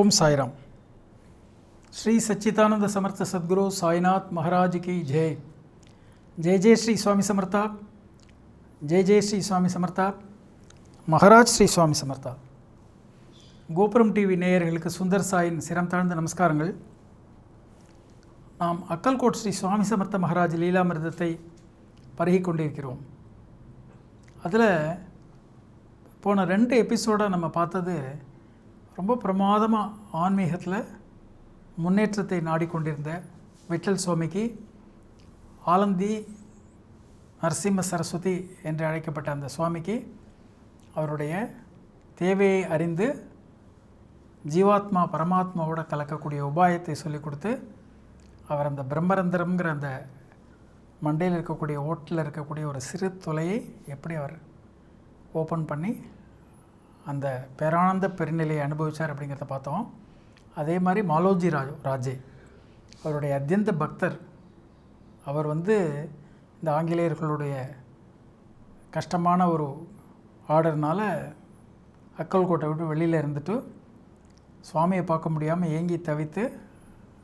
ओम साईराम। श्री सच्चिदानंद समर्थ सद्गुरु साईनाथ महाराज की जय। जय जय श्री स्वामी समर्था। जय जय श्री स्वामी समर्था। மகராஜ் ஸ்ரீ சுவாமி சமர்த்தா. கோபுரம் டிவி நேயர்களுக்கு சுந்தர் சாயின் சிரம் தாழ்ந்த நமஸ்காரங்கள். நாம் அக்கல்கோட் ஸ்ரீ சுவாமி சமர்த்த மகராஜ் லீலாமிர்தத்தை பருகி கொண்டிருக்கிறோம். அதில் போன 2 எபிசோடாக நம்ம பார்த்தது ரொம்ப பிரமாதமாக ஆன்மீகத்தில் முன்னேற்றத்தை நாடிக்கொண்டிருந்த விட்டல் சுவாமிக்கு ஆலந்தி நரசிம்ம சரஸ்வதி என்று அழைக்கப்பட்ட அந்த சுவாமிக்கு அவருடைய தேவையை அறிந்து ஜீவாத்மா பரமாத்மாவோட கலக்கக்கூடிய உபாயத்தை சொல்லிக் கொடுத்து அவர் அந்த பிரம்மரந்திரம்ங்கிற அந்த மண்டையில் இருக்கக்கூடிய ஓட்டில் இருக்கக்கூடிய ஒரு சிறு துளையை எப்படி அவர் ஓப்பன் பண்ணி அந்த பேரானந்த பெருநிலையை அனுபவித்தார் அப்படிங்கிறத பார்த்தோம். அதே மாதிரி மாலோஜி ராஜே அவருடைய அத்தியந்த பக்தர். அவர் இந்த ஆங்கிலேயர்களுடைய கஷ்டமான ஒரு ஆர்டர்னால் அக்கல்கோட்டை விட்டு வெளியில் இருந்துட்டு சுவாமியை பார்க்க முடியாமல் ஏங்கி தவித்து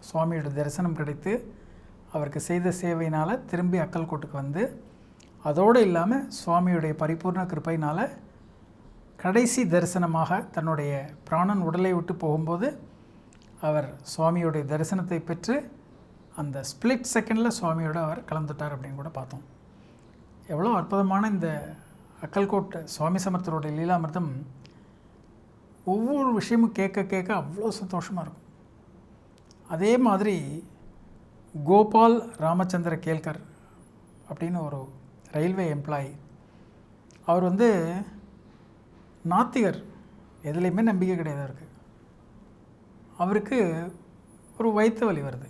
சுவாமியோட தரிசனம் கிடைத்து அவருக்கு செய்த சேவையினால் திரும்பி அக்கல்கோட்டுக்கு வந்து அதோடு இல்லாமல் சுவாமியுடைய பரிபூர்ண கிருப்பையினால் கடைசி தரிசனமாக தன்னுடைய பிராணன் உடலை விட்டு போகும்போது அவர் சுவாமியுடைய தரிசனத்தை பெற்று அந்த ஸ்பிளிட் செகண்டில் சுவாமியோடு அவர் கலந்துட்டார் அப்படின்னு கூட பார்த்தோம். எவ்வளோ அற்புதமான இந்த அக்கல்கோட் சுவாமி சமர்த்தருடைய லீலாமிர்தம். ஒவ்வொரு விஷயமும் கேட்க கேட்க அவ்வளோ சந்தோஷமாக இருக்கும். அதே மாதிரி கோபால் ராமச்சந்திர கேல்கர் அப்படின்னு ஒரு ரயில்வே எம்ப்ளாயி. அவர் நாத்திகர், எதுலேயுமே நம்பிக்கை கிடையாது அவருக்கு. அவருக்கு ஒரு வயிற்று வலி வருது.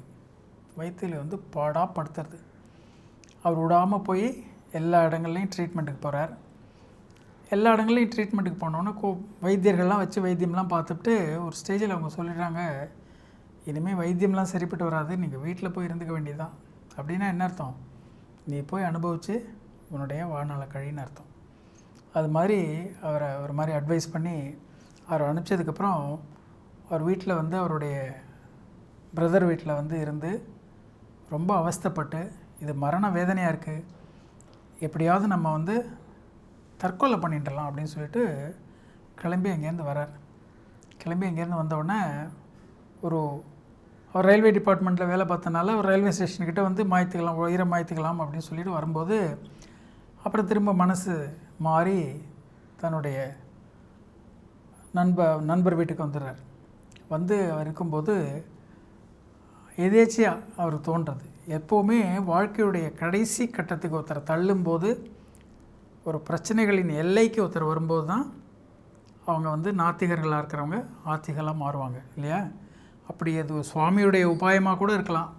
வயிற்று வலி பாடாக படுத்துறது. அவர் விடாமல் போய் எல்லா இடங்கள்லையும் ட்ரீட்மெண்ட்டுக்கு போகிறார். எல்லா இடங்கள்லையும் ட்ரீட்மெண்ட்டுக்கு போனோன்னே வைத்தியர்கள்லாம் வச்சு வைத்தியம்லாம் பார்த்துட்டு ஒரு ஸ்டேஜில் அவங்க சொல்லிடுறாங்க, இனிமேல் வைத்தியம்லாம் சரிப்பட்டு வராது, நீங்கள் வீட்டில் போய் இருந்துக்க வேண்டியதுதான். அப்படின்னா என்ன அர்த்தம்? நீ போய் அனுபவித்து உன்னுடைய வாழ்நாளை கழின்னு அர்த்தம். அது மாதிரி அவரை ஒரு மாதிரி அட்வைஸ் பண்ணி அவரை அனுப்பிச்சதுக்கப்புறம் அவர் வீட்டில் அவருடைய பிரதர் வீட்டில் இருந்து ரொம்ப அவஸ்தைப்பட்டு இது மரண வேதனையாக இருக்குது, எப்படியாவது நம்ம தற்கொலை பண்ணிடலாம் அப்படின்னு சொல்லிட்டு கிளம்பி அங்கேருந்து வரார். கிளம்பி அங்கேருந்து வந்தவுடனே அவர் ரயில்வே டிபார்ட்மெண்ட்டில் வேலை பார்த்தனால ஒரு ரயில்வே ஸ்டேஷன்கிட்ட மாய்த்துக்கலாம், உயிரை மாய்த்துக்கலாம் அப்படின்னு சொல்லிட்டு வரும்போது அப்புறம் திரும்ப மனசு மாறி தன்னுடைய நண்பர் வீட்டுக்கு வந்துடுறார். அவர் இருக்கும்போது எதேச்சியாக அவர் தோன்றது, எப்போவுமே வாழ்க்கையுடைய கடைசி கட்டத்துக்கு ஒருத்தரை தள்ளும்போது, ஒரு பிரச்சனைகளின் எல்லைக்கு ஒருத்தர் வரும்போது தான் அவங்க நாத்திகர்களாக இருக்கிறவங்க ஆத்திகளாக மாறுவாங்க இல்லையா? அப்படி அது சுவாமியுடைய உபாயமாக கூட இருக்கலாம்.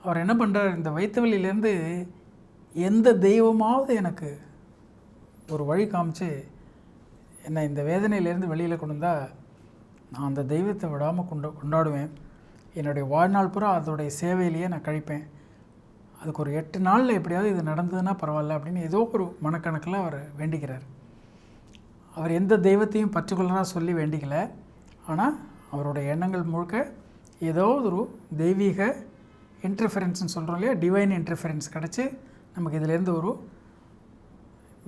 அவர் என்ன பண்ணுறார், இந்த வயிற்று வலியிலேருந்து எந்த தெய்வமாவது எனக்கு ஒரு வழி காமிச்சு என்னை இந்த வேதனையிலேருந்து வெளியில் கொண்டு வந்தால் நான் அந்த தெய்வத்தை விடாமல் கொண்டாடுவேன். என்னுடைய வாழ்நாள் பூரா அதோடைய சேவையிலேயே நான் கழிப்பேன். அதுக்கு ஒரு 8 நாளில் எப்படியாவது இது நடந்ததுன்னா பரவாயில்ல அப்படின்னு ஏதோ ஒரு மனக்கணக்கில் அவர் வேண்டிக்கிறார். அவர் எந்த தெய்வத்தையும் பர்டிகுலராக சொல்லி வேண்டிக்கலை. ஆனால் அவருடைய எண்ணங்கள் முழுக்க ஏதோ ஒரு தெய்வீக இன்டர்ஃபரன்ஸ்னு சொல்கிறோம் இல்லையா, டிவைன் இன்டர்ஃபரன்ஸ் கிடச்சி நமக்கு இதிலேருந்து ஒரு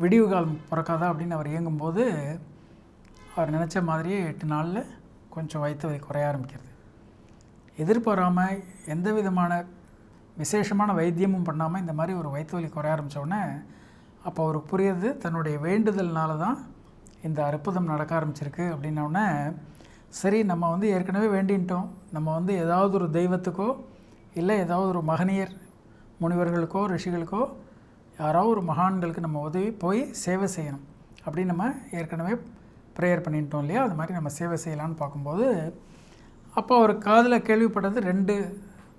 விடிவு காலம் பிறக்காதா அப்படின்னு அவர் இயங்கும்போது அவர் நினச்ச மாதிரியே 8 நாளில் கொஞ்சம் வயிற்று வலி குறைய ஆரம்பிக்கிறது. எதிர்பாராமல் எந்த விதமான விசேஷமான வைத்தியமும் பண்ணாமல் இந்த மாதிரி ஒரு வயிற்று வலி குறைய ஆரம்பித்தோடனே அப்போ அவருக்கு புரியுது தன்னுடைய வேண்டுதல்னால தான் இந்த அற்புதம் நடக்க ஆரம்பிச்சிருக்கு. அப்படின்னோடனே சரி, நம்ம ஏற்கனவே வேண்டின்ட்டோம், நம்ம ஏதாவது ஒரு தெய்வத்துக்கோ இல்லை ஏதாவது ஒரு மகனியர் முனிவர்களுக்கோ ரிஷிகளுக்கோ யாராவது ஒரு மகான்களுக்கு நம்ம உதவி போய் சேவை செய்யணும் அப்படின்னு நம்ம ஏற்கனவே ப்ரேயர் பண்ணிட்டோம் இல்லையா? அது மாதிரி நம்ம சேவை செய்யலான்னு பார்க்கும்போது அப்போ அவர் காதில் கேள்விப்பட்டது 2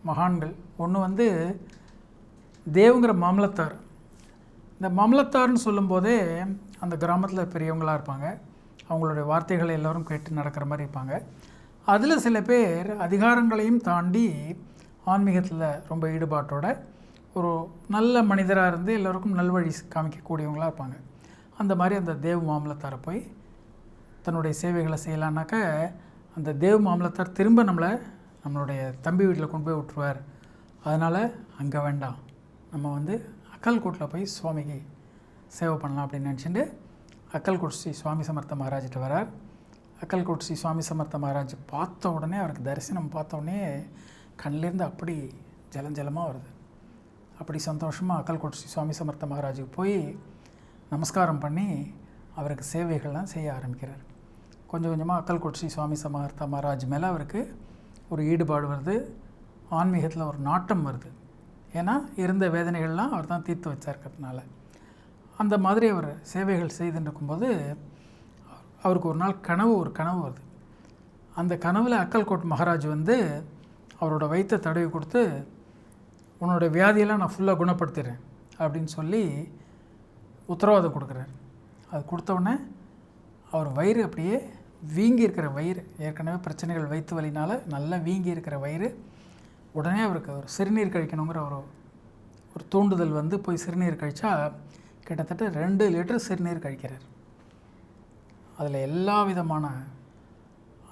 மகான்கள். ஒன்று தேவுங்கிற மாமலத்தார். இந்த மாமலத்தார்னு சொல்லும்போதே அந்த கிராமத்தில் பெரியவங்களாக இருப்பாங்க, அவங்களுடைய வார்த்தைகளை எல்லோரும் கேட்டு நடக்கிற மாதிரி இருப்பாங்க. அதில் சில பேர் அதிகாரங்களையும் தாண்டி ஆன்மீகத்தில் ரொம்ப ஈடுபாட்டோட ஒரு நல்ல மனிதராக இருந்து எல்லோருக்கும் நல்வழி காமிக்கக்கூடியவங்களாக இருப்பாங்க. அந்த மாதிரி அந்த தேவ் மாமலத்தாரை போய் தன்னுடைய சேவைகளை செய்யலான்னாக்க அந்த தேவ் மாமலத்தார் திரும்ப நம்மளுடைய தம்பி வீட்டில் கொண்டு போய் விட்டுருவார். அதனால் அங்கே வேண்டாம், நம்ம வந்து அக்கல்கோட்டில் போய் சுவாமிக்கு சேவை பண்ணலாம் அப்படின்னு நினச்சிட்டு அக்கல்கோட் ஸ்ரீ சுவாமி சமர்த்த மகாராஜிட்ட வரார். அக்கல்கோட் ஸ்ரீ சுவாமி சமர்த்த மகாராஜ் பார்த்த உடனே, அவருக்கு தரிசனம் பார்த்த உடனே கண்ணிலேருந்து அப்படி ஜலமாக வருது. அப்படி சந்தோஷமாக அக்கல்கோட் ஸ்ரீ சுவாமி சமர்த்த மகாராஜுக்கு போய் நமஸ்காரம் பண்ணி அவருக்கு சேவைகள்லாம் செய்ய ஆரம்பிக்கிறார். கொஞ்சம் கொஞ்சமாக அக்கல்கோட் ஸ்ரீ சுவாமி சமர்த்த மகாராஜ் மேலே அவருக்கு ஒரு ஈடுபாடு வருது, ஆன்மீகத்தில் ஒரு நாட்டம் வருது. ஏன்னா இருந்த வேதனைகள்லாம் அவர் தான் தீர்த்து வச்சிருக்கிறதுனால. அந்த மாதிரி அவர் சேவைகள் செய்துன்னு இருக்கும்போது அவருக்கு ஒரு நாள் ஒரு கனவு வருது. அந்த கனவில் அக்கல்கோட் மகாராஜ் வந்து அவரோட வயிற்றை தடவி கொடுத்து, உன்னோட வியாதியெல்லாம் நான் ஃபுல்லாக குணப்படுத்திடுறேன் அப்படின்னு சொல்லி உத்தரவாதம் கொடுக்குறாரு. அது கொடுத்தவுடனே அவர் வயிறு அப்படியே வீங்கி இருக்கிற வயிறு, ஏற்கனவே பிரச்சனைகள் வயிற்று வலினால் நல்லா வீங்கி இருக்கிற வயிறு, உடனே அவருக்கு ஒரு சிறுநீர் கழிக்கணுங்கிற ஒரு தூண்டுதல் வந்து போய் சிறுநீர் கழித்தா கிட்டத்தட்ட 2 லிட்டர் சிறுநீர் கழிக்கிறார். அதில் எல்லா விதமான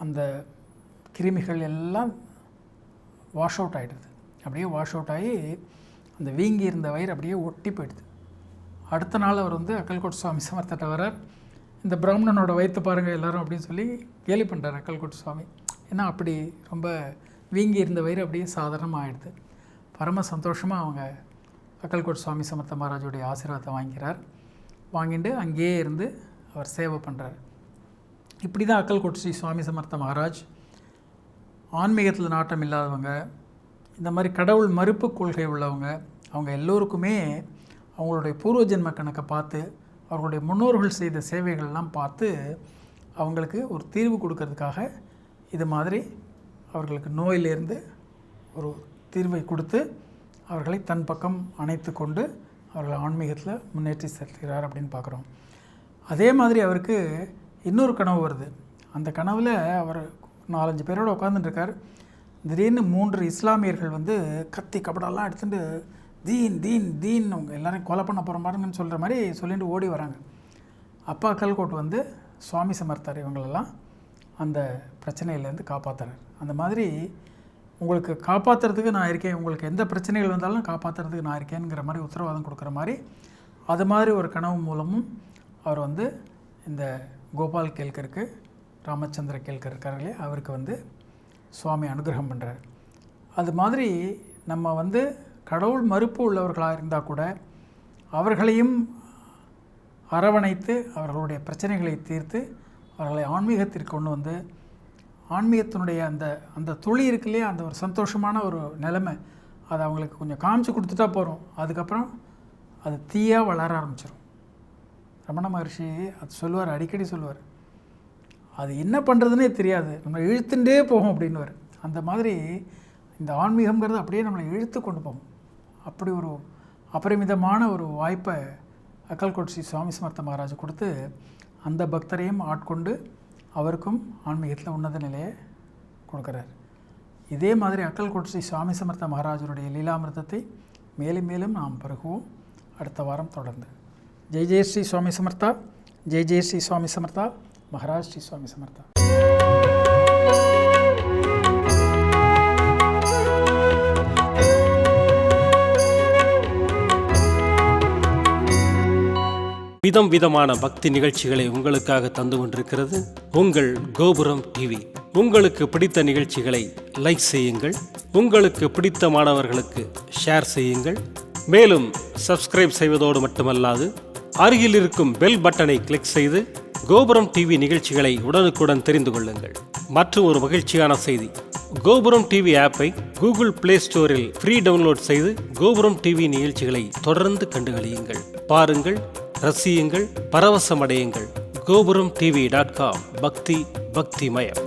அந்த கிருமிகள் எல்லாம் வாஷ் அவுட் ஆகிடுது. அப்படியே வாஷ் அவுட் ஆகி அந்த வீங்கி இருந்த வயிறு அப்படியே ஒட்டி போயிடுது. அடுத்த நாள் அவர் வந்து அக்கல்கோட் சுவாமி சமர்த்திட்ட வரார். இந்த பிராமணனோட வயிற்று பாருங்கள் எல்லோரும் அப்படின்னு சொல்லி கேலி பண்ணுறார் அக்கல்கோட் சுவாமி. ஏன்னா அப்படி ரொம்ப வீங்கி இருந்த வயிறு அப்படியே சாதாரணமாக ஆகிடுது. பரம சந்தோஷமாக அவங்க அக்கல்கோட் சுவாமி சமர்த்த மகாராஜுடைய ஆசீர்வாதத்தை வாங்கிக்கிறார். வாங்கிட்டு அங்கேயே இருந்து அவர் சேவை பண்ணுறார். இப்படி தான் அக்கல்கோட் ஸ்ரீ சுவாமி சமர்த்த மகாராஜ் ஆன்மீகத்தில் நாட்டம் இல்லாதவங்க, இந்த மாதிரி கடவுள் மறுப்பு கொள்கை உள்ளவங்க, அவங்க எல்லோருக்குமே அவங்களுடைய பூர்வ ஜென்ம கணக்கை பார்த்து, அவர்களுடைய முன்னோர்கள் செய்த சேவைகள்லாம் பார்த்து அவங்களுக்கு ஒரு தீர்வு கொடுக்கறதுக்காக இது மாதிரி அவர்களுக்கு நோயிலிருந்து ஒரு தீர்வை கொடுத்து அவர்களை தன் பக்கம் அணைத்து கொண்டு அவர்களை ஆன்மீகத்தில் முன்னேற்றி செல்கிறார் அப்படின்னு பார்க்குறோம். அதே மாதிரி அவருக்கு இன்னொரு கனவு வருது. அந்த கனவில் அவர் 4-5 பேரோடு உட்காந்துட்டுருக்கார். திடீர்னு 3 இஸ்லாமியர்கள் வந்து கத்தி கபடெல்லாம் எடுத்துகிட்டு தீன் தீன் தீன் அவங்க எல்லோரையும் கொலை பண்ண போகிற மாதிரிங்கன்னு சொல்கிற மாதிரி சொல்லிட்டு ஓடி வராங்க. அப்பா அக்கல்கோட் வந்து சுவாமி சமர்த்தார் இவங்களெல்லாம் அந்த பிரச்சனையிலேருந்து காப்பாற்றுறார். அந்த மாதிரி உங்களுக்கு காப்பாற்றுறதுக்கு நான் இருக்கேன், உங்களுக்கு எந்த பிரச்சனைகள் வந்தாலும் காப்பாற்றுறதுக்கு நான் இருக்கேங்கிற மாதிரி உத்தரவாதம் கொடுக்குற மாதிரி, அது மாதிரி ஒரு கனவு மூலமும் அவர் வந்து இந்த கோபால் கேல்கருக்கு, ராமச்சந்திர கேல்கர் இருக்கார்களே, அவருக்கு வந்து சுவாமி அனுகிரகம் பண்ணுறார். அது மாதிரி நம்ம வந்து கடவுள் மறுப்பு உள்ளவர்களாக இருந்தால் கூட அவர்களையும் அரவணைத்து அவர்களுடைய பிரச்சனைகளை தீர்த்து அவர்களை ஆன்மீகத்திற்கு கொண்டு வந்து ஆன்மீகத்தினுடைய அந்த துளி இருக்கு இல்லையா, அந்த ஒரு சந்தோஷமான ஒரு நிலைமை, அதை அவங்களுக்கு கொஞ்சம் காமிச்சு கொடுத்துட்டா போகிறோம். அதுக்கப்புறம் அது தீயாக வளர ஆரம்பிச்சிடும். ரமண மகர்ஷி அது சொல்லுவார், அடிக்கடி சொல்லுவார், அது என்ன பண்ணுறதுனே தெரியாது, நம்ம இழுத்துட்டே போகும் அப்படின்னுவார். அந்த மாதிரி இந்த ஆன்மீகங்கிறது அப்படியே நம்மளை இழுத்து கொண்டு போகும். அப்படி ஒரு அபரிமிதமான ஒரு வாய்ப்பை அக்கல்கோட் ஸ்ரீ சுவாமி சமர்த்த மகாராஜ் கொடுத்து அந்த பக்தரையும் ஆட்கொண்டு அவருக்கும் ஆன்மீகத்தில் உன்னத நிலையை கொடுக்குறார். இதே மாதிரி அக்கல்கோட் ஸ்ரீ சுவாமி சமர்த்த மகாராஜருடைய லீலாமிர்தத்தை மேலும் மேலும் நாம் பருகுவோம் அடுத்த வாரம் தொடர்ந்து. ஜெய் ஜெய் ஸ்ரீ சுவாமி சமர்த்தா, ஜெய் ஜெய் ஸ்ரீ சுவாமி சமர்த்தா, மகாராஜ் ஸ்ரீ சுவாமி சமர்த்தா. விதம் விதமான பக்தி நிகழ்ச்சிகளை உங்களுக்காக தந்து கொண்டிருக்கிறது உங்கள் கோபுரம் டிவி. உங்களுக்கு பிடித்த நிகழ்ச்சிகளை லைக் செய்யுங்கள், உங்களுக்கு பிடித்த மாணவர்களுக்கு ஷேர் செய்யுங்கள். மேலும் சப்ஸ்கிரைப் செய்வதோடு மட்டுமல்லாது அருகில் இருக்கும் பெல் பட்டனை கிளிக் செய்து கோபுரம் டிவி நிகழ்ச்சிகளை உடனுக்குடன் தெரிந்து கொள்ளுங்கள். மற்றும் ஒரு மகிழ்ச்சியான செய்தி, கோபுரம் டிவி ஆப்பை கூகுள் பிளே ஸ்டோரில் ஃப்ரீ டவுன்லோட் செய்து கோபுரம் டிவி நிகழ்ச்சிகளை தொடர்ந்து கண்டுகளியுங்கள், பாருங்கள், ரசியுங்கள், பரவசமடையுங்கள். gopuramtv.com பக்தி பக்திமயம்.